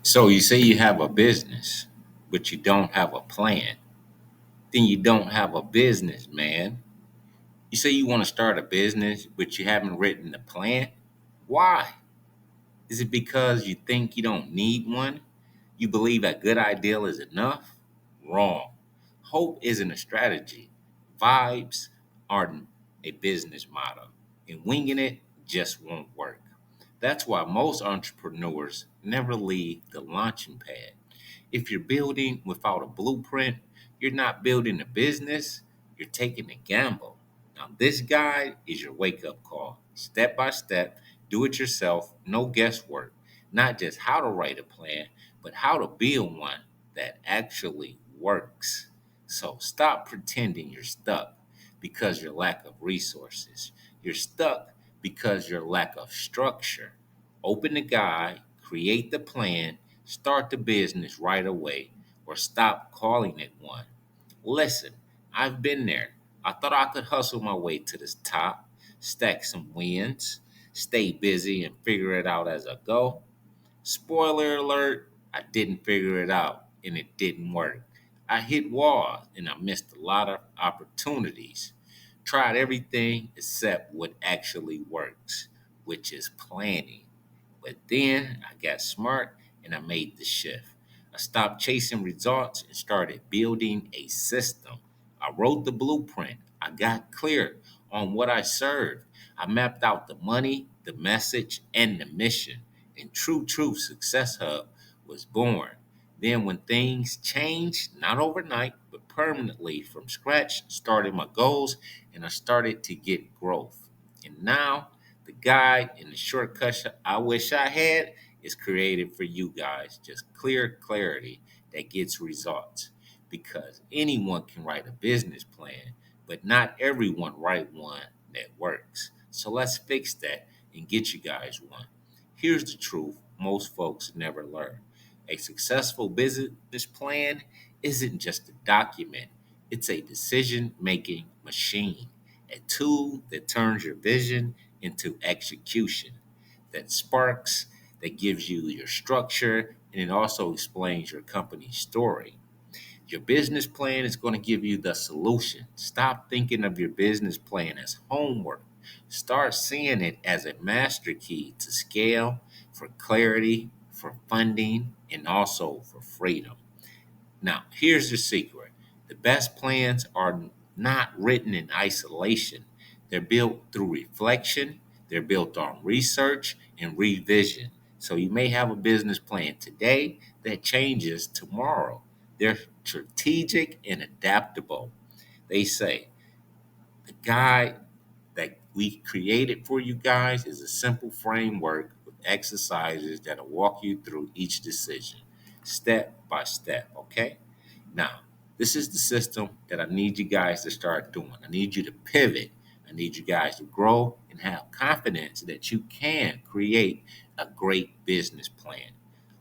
So you say you have a business, but you don't have a plan. Then you don't have a business, man. You say you want to start a business, but you haven't written a plan. Why? Is it because you think you don't need one? You believe a good idea is enough? Wrong. Hope isn't a strategy. Vibes aren't a business model. And winging it just won't work. That's why most entrepreneurs never leave the launching pad. If you're building without a blueprint, you're not building a business, you're taking a gamble. Now, this guide is your wake up call. Step by step, do it yourself, no guesswork. Not just how to write a plan, but how to build one that actually works. So stop pretending you're stuck because your lack of resources. You're stuck because your lack of structure. Open the guide, create the plan, start the business right away, or stop calling it one. Listen, I've been there. I thought I could hustle my way to the top, stack some wins, stay busy, and figure it out as I go. Spoiler alert, I didn't figure it out and it didn't work. I hit walls and I missed a lot of opportunities. Tried everything except what actually works, which is planning. But then I got smart and I made the shift. I stopped chasing results and started building a system. I wrote the blueprint. I got clear on what I served. I mapped out the money, the message, and the mission. And True Success Hub was born. Then, when things changed, not overnight, but permanently from scratch, started my goals and I started to get growth. And now the guide and the shortcuts I wish I had is created for you guys. Just clear clarity that gets results. Because anyone can write a business plan, but not everyone write one that works. So let's fix that and get you guys one. Here's the truth most folks never learn. A successful business plan isn't just a document, it's a decision making machine, a tool that turns your vision into execution, that sparks, that gives you your structure, and it also explains your company's story. Your business plan is going to give you the solution. Stop thinking of your business plan as homework. Start seeing it as a master key to scale, for clarity, for funding, and also for freedom. Now, here's the secret: the best plans are not written in isolation, they're built through reflection, they're built on research and revision. So, you may have a business plan today that changes tomorrow. They're strategic and adaptable. They say the guide that we created for you guys is a simple framework with exercises that'll walk you through each decision step by step. Okay? Now, this is the system that I need you guys to start doing. I need you to pivot. I need you guys to grow and have confidence that you can create a great business plan.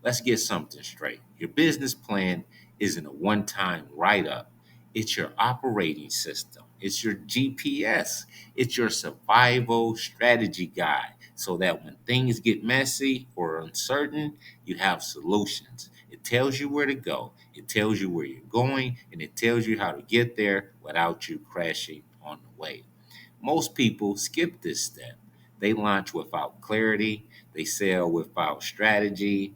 Let's get something straight. Your business plan isn't a one time write up, it's your operating system, it's your GPS, it's your survival strategy guide so that when things get messy or uncertain, you have solutions. It tells you where to go, it tells you where you're going, and it tells you how to get there without you crashing on the way. Most people skip this step. They launch without clarity, they sell without strategy,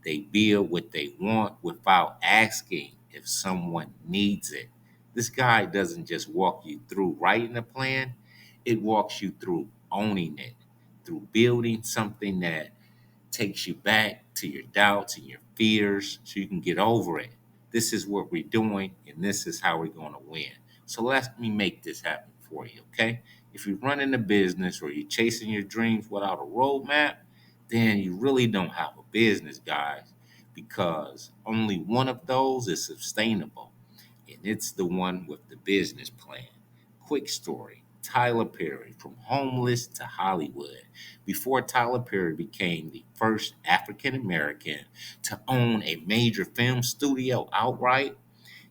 they build what they want without asking if someone needs it. This guide doesn't just walk you through writing a plan, it walks you through owning it, through building something that takes you back to your doubts and your fears so you can get over it. This is what we're doing, and this is how we're going to win. So let me make this happen for you, okay? If you're running a business or you're chasing your dreams without a roadmap, then you really don't have a business, guys, because only one of those is sustainable, and it's the one with the business plan. Quick story: Tyler Perry, from homeless to Hollywood. Before Tyler Perry became the first African American to own a major film studio outright,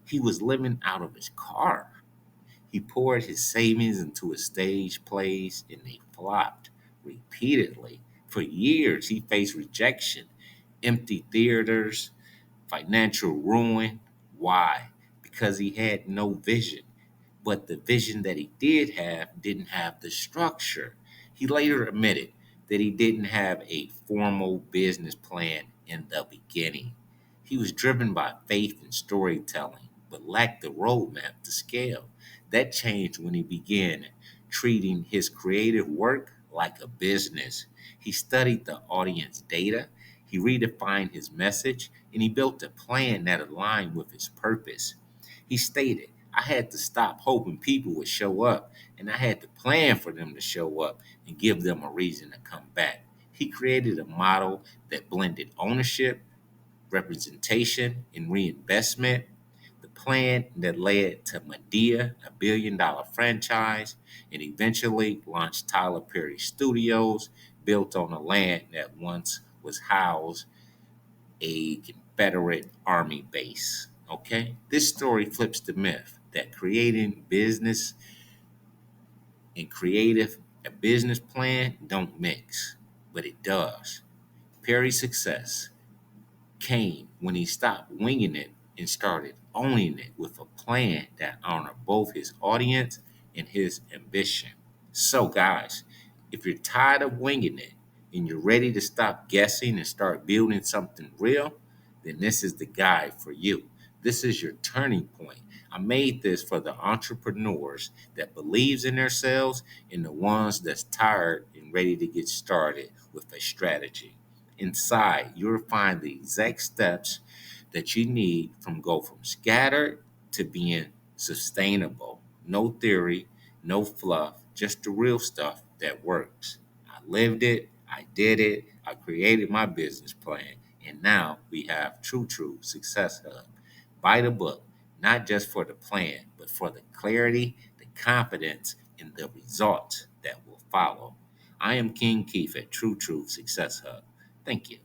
he was living out of his car. He poured his savings into his stage plays and they flopped repeatedly. For years, he faced rejection. empty theaters, financial ruin. Why? Because he had no vision. But the vision that he did have didn't have the structure. He later admitted that he didn't have a formal business plan in the beginning. He was driven by faith and storytelling, but lacked the roadmap to scale. That changed when he began treating his creative work like a business. He studied the audience data, he redefined his message, and he built a plan that aligned with his purpose. He stated, I had to stop hoping people would show up, and I had to plan for them to show up and give them a reason to come back. He created a model that blended ownership, representation, and reinvestment. The plan that led to Medea, a $1 billion franchise, and eventually launched Tyler Perry Studios, built on a land that once was housed a Confederate Army base. Okay? This story flips the myth that creating business and creative a business plan don't mix, but it does. Perry's success came when he stopped winging it and started owning it with a plan that honored both his audience and his ambition. So, guys, if you're tired of winging it and you're ready to stop guessing and start building something real, then this is the guide for you. This is your turning point. I made this for the entrepreneurs that believes in themselves and the ones that's tired and ready to get started with a strategy. Inside, you'll find the exact steps that you need from scattered to being sustainable. No theory, no fluff, just the real stuff that works. I lived it, I did it, I created my business plan, and now we have True Success Hub. Buy the book, not just for the plan, but for the clarity, the confidence, and the results that will follow. I am King Keith at True Success Hub. Thank you.